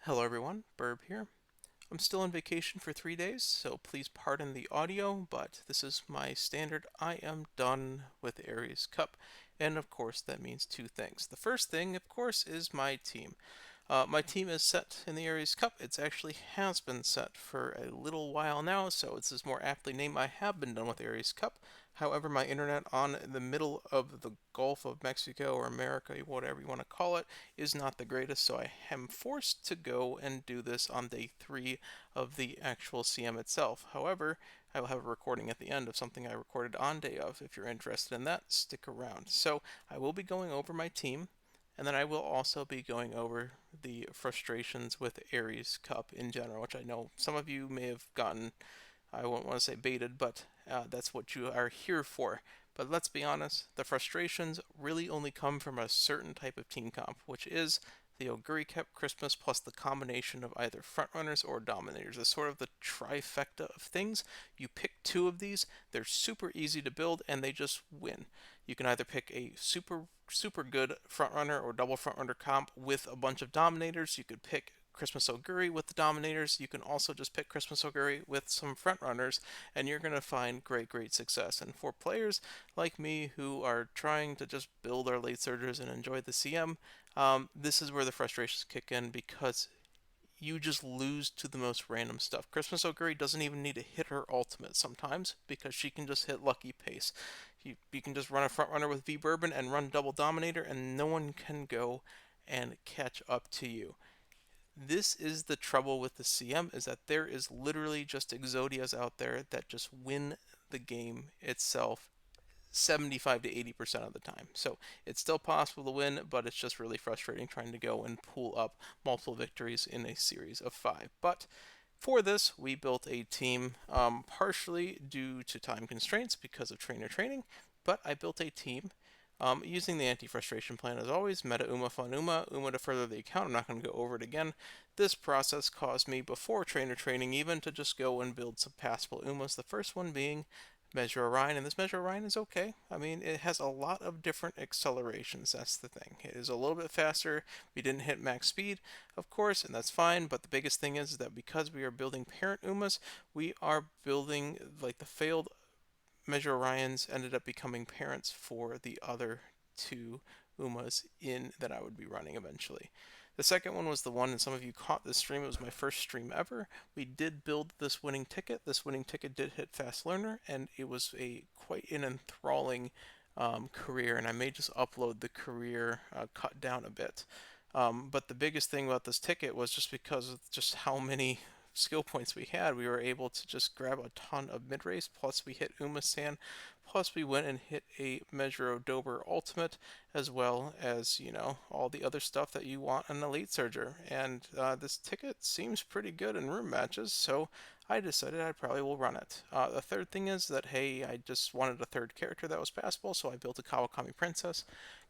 Hello everyone, Burb here. I'm still on vacation for 3 days, so please pardon the audio, but this is my standard I am done with Aries Cup. And of course, that means two things. The first thing, of course, is my team. My team is set in the Aries Cup. It's actually has been set for a little while now, so this is more aptly named. I have been done with Aries Cup. However, my internet on the middle of the Gulf of Mexico or America, whatever you want to call it, is not the greatest, so I am forced to go and do this on day 3 of the actual CM itself. However, I will have a recording at the end of something I recorded on day of. If you're interested in that, stick around. So I will be going over my team. And then I will also be going over the frustrations with Aries Cup in general, which I know some of you may have gotten, I won't want to say baited, but that's what you are here for. But let's be honest, the frustrations really only come from a certain type of team comp, which is the Oguri Cup Christmas plus the combination of either frontrunners or dominators. It's sort of the trifecta of things. You pick two of these, they're super easy to build, and they just win. You can either pick a super good frontrunner or double frontrunner comp with a bunch of dominators. You could pick Christmas Oguri with the Dominators. You can also just pick Christmas Oguri with some frontrunners, and you're going to find great success. And for players like me who are trying to just build our late surgers and enjoy the CM, this is where the frustrations kick in because you just lose to the most random stuff. Christmas Oguri doesn't even need to hit her ultimate sometimes because she can just hit Lucky Pace. You can just run a front runner with V Bourbon and run double Dominator, and no one can go and catch up to you. This is the trouble with the CM, is that there is literally just Exodias out there that just win the game itself 75 to 80% of the time. So it's still possible to win, but it's just really frustrating trying to go and pull up multiple victories in a series of 5. But for this, we built a team partially due to time constraints because of trainer training, but I built a team using the anti-frustration plan as always, meta Uma fun Uma to further the account. I'm not going to go over it again. This process caused me, before trainer training even, to just go and build some passable Umas. The first one being Measure Orion, and this Measure Orion is okay. I mean, it has a lot of different accelerations. That's the thing. It is a little bit faster. We didn't hit max speed, of course, and that's fine. But the biggest thing is that because we are building parent Umas, we are building like the failed Measure Orions ended up becoming parents for the other two Umas in that I would be running eventually. The second one was the one, and some of you caught this stream. It was my first stream ever. We did build this winning ticket. This winning ticket did hit Fast Learner, and it was a quite an enthralling career. And I may just upload the career cut down a bit. But the biggest thing about this ticket was just because of just how many skill points we had, we were able to just grab a ton of mid race. Plus, we hit Umasan. Plus, we went and hit a Measure of Dober Ultimate, as well as, you know, all the other stuff that you want in an Elite Surger. And this ticket seems pretty good in room matches, so I decided I probably will run it. The third thing is that, hey, I just wanted a third character that was passable, so I built a Kawakami Princess.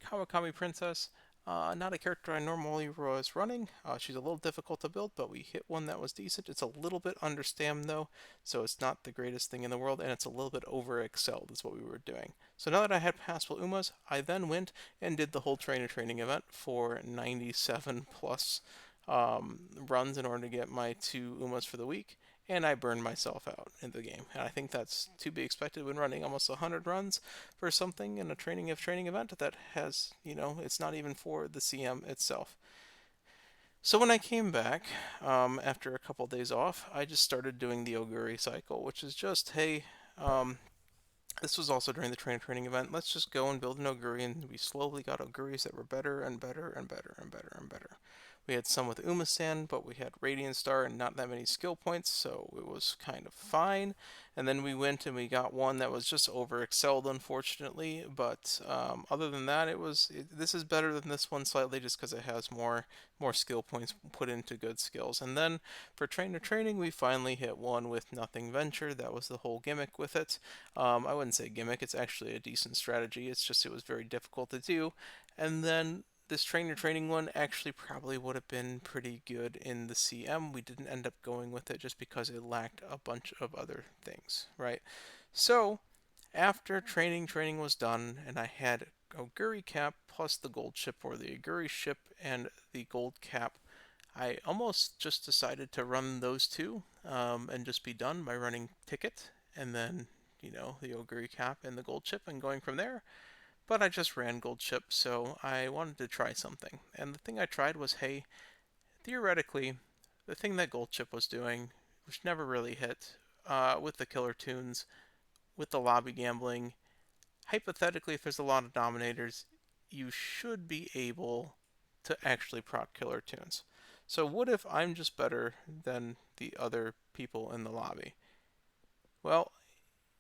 Kawakami Princess, not a character I normally was running. She's a little difficult to build, but we hit one that was decent. It's a little bit understammed though, so it's not the greatest thing in the world, and it's a little bit over excelled is what we were doing. So now that I had passable Umas, I then went and did the whole trainer training event for 97 plus runs in order to get my 2 Umas for the week, and I burned myself out in the game. And I think that's to be expected when running almost 100 runs for something in a training event that has, you know, it's not even for the CM itself. So when I came back after a couple of days off, I just started doing the Oguri cycle, which is just, hey, this was also during the training event. Let's just go and build an Oguri, and we slowly got Oguris that were better and better and better and better and better. We had some with Umasan, but we had Radiant Star and not that many skill points, so it was kind of fine. And then we went and we got one that was just over excelled, unfortunately. But other than that, this is better than this one slightly, just because it has more skill points put into good skills. And then for trainer training, we finally hit one with Nothing Venture. That was the whole gimmick with it. I wouldn't say gimmick; it's actually a decent strategy. It's just it was very difficult to do. And then this trainer training one actually probably would have been pretty good in the CM. We didn't end up going with it just because it lacked a bunch of other things, right? So after training was done, and I had Oguri cap plus the gold ship, or the Oguri ship and the gold cap I almost just decided to run those two and just be done by running Ticket and then, the Oguri cap and the gold chip and going from there. But I just ran gold chip, so I wanted to try something. And the thing I tried was, hey, theoretically, the thing that gold chip was doing, which never really hit, with the killer tunes, with the lobby gambling, hypothetically, if there's a lot of dominators, you should be able to actually proc killer tunes. So what if I'm just better than the other people in the lobby? Well,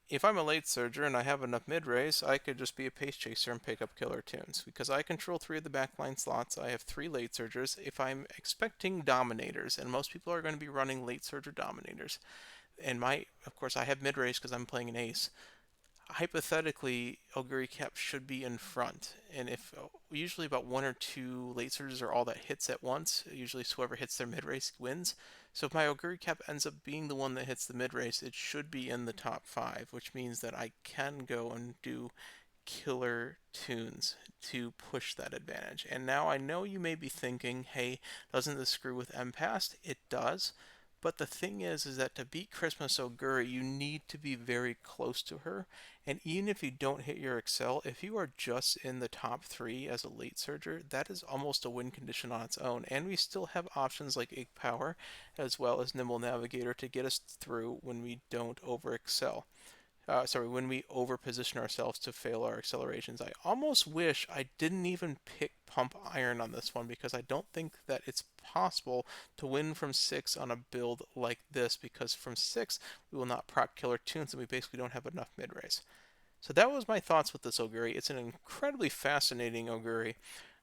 if I'm a late surger and I have enough mid race, I could just be a pace chaser and pick up killer tunes. Because I control 3 of the backline slots, I have 3 late surgers. If I'm expecting dominators, and most people are going to be running late surger dominators, and of course, I have mid race because I'm playing an ace. Hypothetically, Oguri Cap should be in front, and if usually about 1 or 2 late surges are all that hits at once, usually whoever hits their mid race wins. So if my Oguri Cap ends up being the one that hits the mid race, it should be in the top 5, which means that I can go and do killer tunes to push that advantage. And now I know you may be thinking, hey, doesn't this screw with MPast? It does. But the thing is that to beat Christmas Oguri, you need to be very close to her. And even if you don't hit your Excel, if you are just in the top 3 as a late surger, that is almost a win condition on its own. And we still have options like Power as well as Nimble Navigator to get us through when we don't over excel. When we over position ourselves to fail our accelerations. I almost wish I didn't even pick Pump Iron on this one because I don't think that it's possible to win from 6 on a build like this, because from 6 we will not proc killer tunes and we basically don't have enough mid race. So that was my thoughts with this Oguri. It's an incredibly fascinating Oguri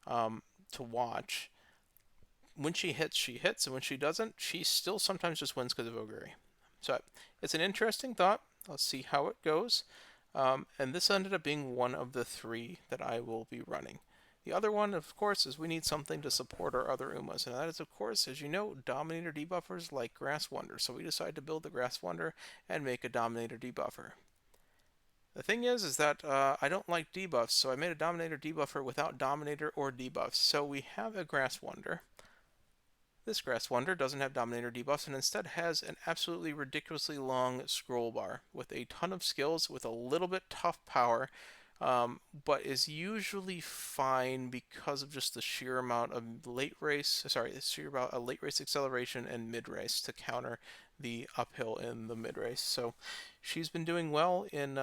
to watch. When she hits, and when she doesn't, she still sometimes just wins because of Oguri. So it's an interesting thought. Let's see how it goes. And this ended up being one of the 3 that I will be running. The other one, of course, is we need something to support our other Umas. And that is, of course, as you know, Dominator debuffers like Grass Wonder. So we decided to build the Grass Wonder and make a Dominator debuffer. The thing is that I don't like debuffs, so I made a Dominator debuffer without Dominator or debuffs. So we have a Grass Wonder. This Grass Wonder doesn't have Dominator debuffs and instead has an absolutely ridiculously long scroll bar with a ton of skills with a little bit tough power, but is usually fine because of just the sheer amount of sheer amount of late race acceleration and mid race to counter the uphill in the mid race. So she's been doing well in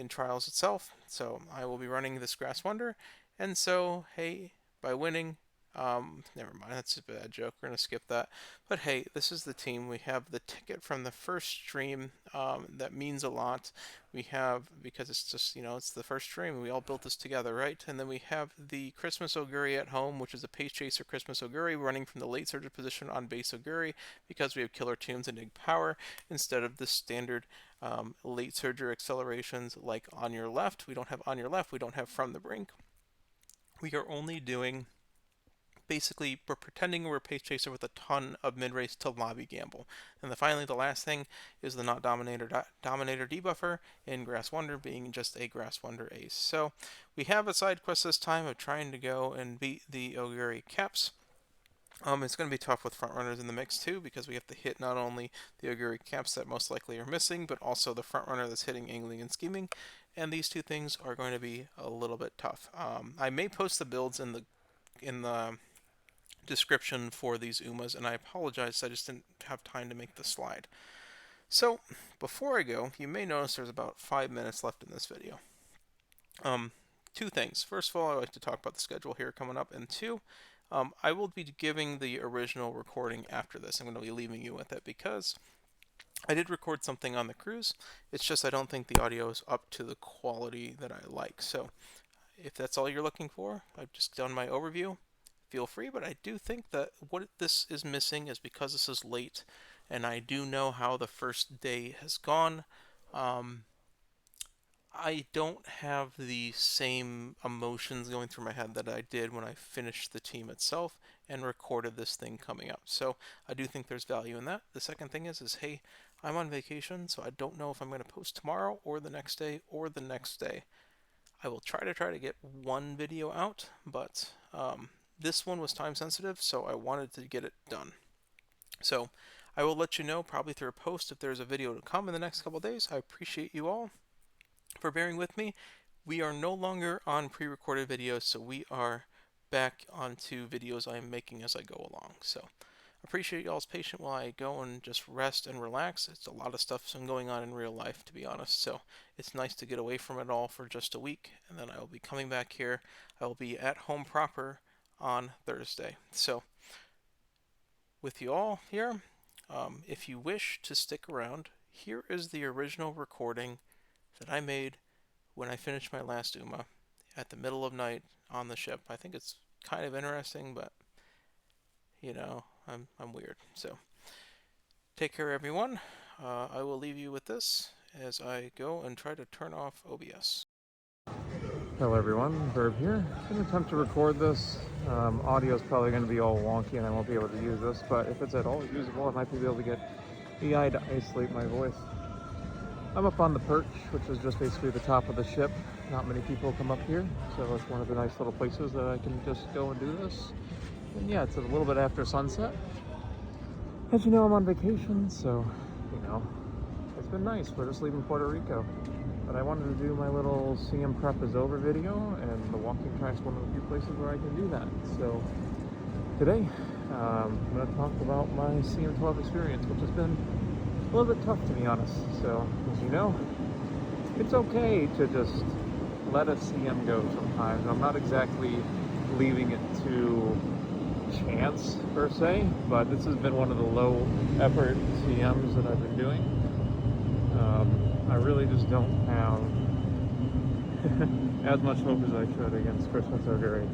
trials itself. So I will be running this Grass Wonder, and so hey, by winning. Never mind, that's a bad joke. We're going to skip that. But hey, this is the team. We have the ticket from the first stream. That means a lot. We have, because it's just, it's the first stream. We all built this together, right? And then we have the Christmas Oguri at home, which is a Pace Chaser Christmas Oguri running from the late surger position on base Oguri because we have killer tunes and power instead of the standard late surger accelerations like on your left. We don't have on your left. We don't have from the brink. We are only doing basically we're pretending we're a pace chaser with a ton of mid race to lobby gamble. And finally, the last thing is the not dominator debuffer in Grass Wonder being just a Grass Wonder ace. So we have a side quest this time of trying to go and beat the Oguri caps. It's going to be tough with front runners in the mix too, because we have to hit not only the Oguri caps that most likely are missing, but also the front runner that's hitting angling and scheming. And these two things are going to be a little bit tough. I may post the builds in the description for these Umas, and I apologize, I just didn't have time to make the slide. So, before I go, you may notice there's about 5 minutes left in this video. 2 things. First of all, I like to talk about the schedule here coming up, and 2, I will be giving the original recording after this. I'm going to be leaving you with it because I did record something on the cruise. It's just I don't think the audio is up to the quality that I like. So, if that's all you're looking for, I've just done my overview. Feel free, but I do think that what this is missing is because this is late, and I do know how the first day has gone. I don't have the same emotions going through my head that I did when I finished the team itself and recorded this thing coming up. So I do think there's value in that. The second thing is hey, I'm on vacation, so I don't know if I'm going to post tomorrow or the next day or the next day. I will try to get one video out, but this one was time sensitive, so I wanted to get it done. So I will let you know probably through a post if there's a video to come in the next couple days. I appreciate you all for bearing with me. We are no longer on pre-recorded videos, so we are back onto videos I'm making as I go along. So appreciate y'all's patience while I go and just rest and relax. It's a lot of stuff going on in real life, to be honest, so it's nice to get away from it all for just a week, and then I will be coming back here. I will be at home proper on Thursday. So with you all here, if you wish to stick around, here is the original recording that I made when I finished my last UMA at the middle of night on the ship. I think it's kind of interesting, but you know, I'm weird. So take care, everyone. I will leave you with this as I go and try to turn off OBS. Hello everyone, Verb here. I'm going to attempt to record this. Audio is probably going to be all wonky and I won't be able to use this, but if it's at all usable, I might be able to get AI to isolate my voice. I'm up on the perch, which is just basically the top of the ship. Not many people come up here, so it's one of the nice little places that I can just go and do this. And yeah, it's a little bit after sunset. As you know, I'm on vacation, so, you know, it's been nice. We're just leaving Puerto Rico. But I wanted to do my little CM prep is over video, and the walking track's one of the few places where I can do that. So today, I'm going to talk about my CM12 experience, which has been a little bit tough, to be honest. So, as you know, it's okay to just let a CM go sometimes. I'm not exactly leaving it to chance, per se, but this has been one of the low-effort CMs that I've been doing. I really just don't have as much hope as I should against Christmas Oguri.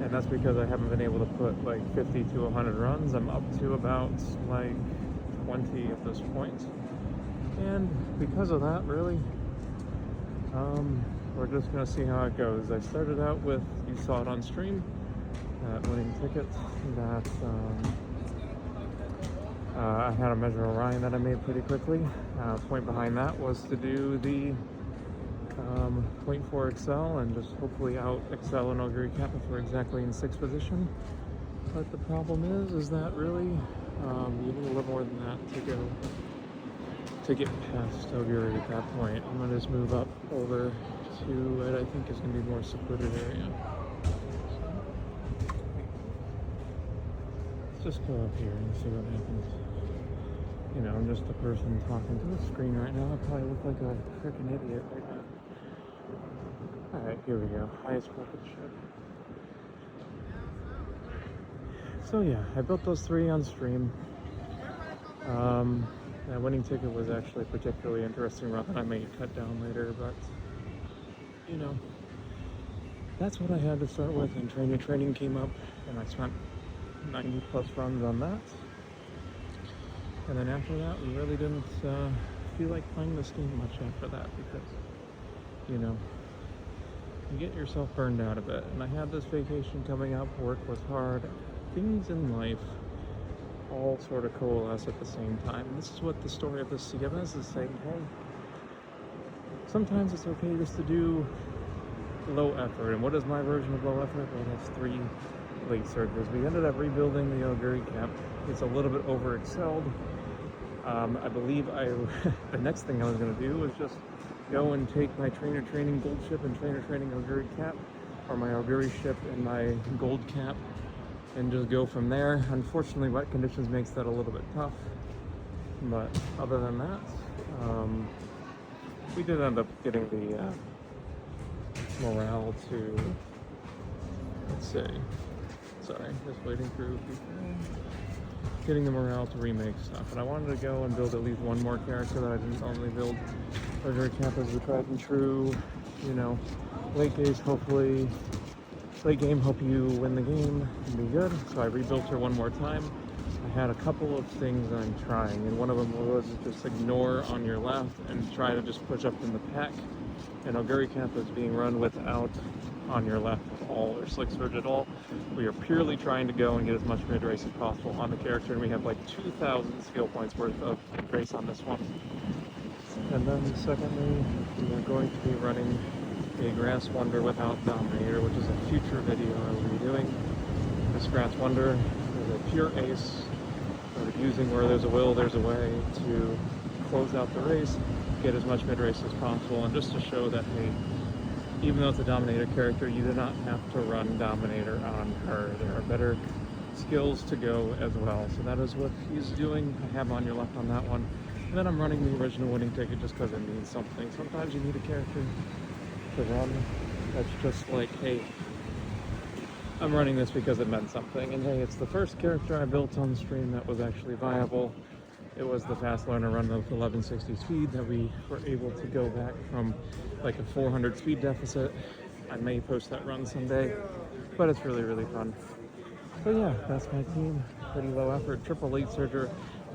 And that's because I haven't been able to put like 50 to 100 runs. I'm up to about like 20 at this point. And because of that, really, we're just going to see how it goes. I started out with, you saw it on stream, that winning ticket that I had a Measure Orion that I made pretty quickly. Point behind that was to do the 0.4 Excel and just hopefully out Excel and Oguri Kappa for exactly in 6th position. But the problem is that really you need a little more than that to get past Oguri at that point. I'm gonna just move up over to what I think is gonna be more secluded area. Let's just go up here and see what happens. You know, I'm just a person talking to the screen right now. I probably look like a freaking idiot right now. Alright, here we go. Highest rocket ship. So yeah, I built those 3 on stream. That winning ticket was actually a particularly interesting run that I may cut down later, but you know, that's what I had to start with, and training came up, and I spent 90 plus runs on that. And then after that, we really didn't feel like playing this game much after that because, you know, you get yourself burned out a bit. And I had this vacation coming up, work was hard, things in life all sort of coalesce at the same time. And this is what the story of this CM is saying, hey, sometimes it's okay just to do low effort. And what is my version of low effort? Well, that's 3 late surges. We ended up rebuilding the Oguri Cap. It's a little bit over excelled. I believe the next thing I was going to do was just go and take my trainer training gold ship and trainer training Oguri Cap, or my Oguri ship and my gold cap, and just go from there. Unfortunately, wet conditions makes that a little bit tough, but other than that, we did end up getting the morale to, let's say, sorry, just waiting through people. Getting the morale to remake stuff, and I wanted to go and build at least one more character that I didn't normally build. Oguri Cap is the tried and true, you know, late game help you win the game and be good. So I rebuilt her one more time. I had a couple of things I'm trying, and one of them was just ignore on your left and try to just push up in the pack. And Oguri Cap is being run without on your left at all, or slick surge at all. We are purely trying to go and get as much mid-race as possible on the character, and we have like 2,000 skill points worth of race on this one. And then secondly, we are going to be running a Grass Wonder without Dominator, which is a future video I will be doing. Scratch Wonder is a pure ace. We're using where there's a will, there's a way to close out the race, get as much mid-race as possible, and just to show that, hey, even though it's a Dominator character, you do not have to run Dominator on her. There are better skills to go as well. So that is what he's doing. I have on your left on that one. And then I'm running the original winning ticket just because it means something. Sometimes you need a character to run that's just like, hey, I'm running this because it meant something. And hey, it's the first character I built on the stream that was actually viable. It was the fast learner run of 1160 speed that we were able to go back from like a 400 speed deficit. I may post that run someday, but it's really, really fun. So yeah, that's my team. Pretty low effort. Triple late surger.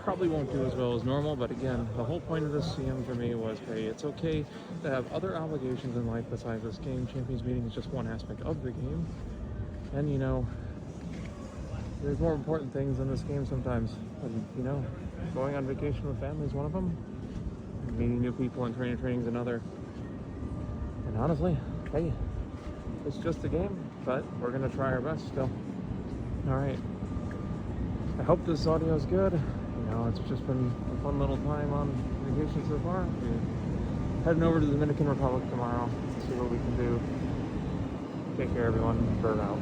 Probably won't do as well as normal, but again, the whole point of this CM for me was, hey, it's okay to have other obligations in life besides this game. Champions meeting is just one aspect of the game. And you know, there's more important things in this game sometimes. And you know, going on vacation with family is one of them. Meeting new people and training's another. And honestly, hey, it's just a game, but we're gonna try our best still. All right. I hope this audio is good. You know, it's just been a fun little time on vacation so far. We're heading over to the Dominican Republic tomorrow to see what we can do. Take care, everyone. Bird out.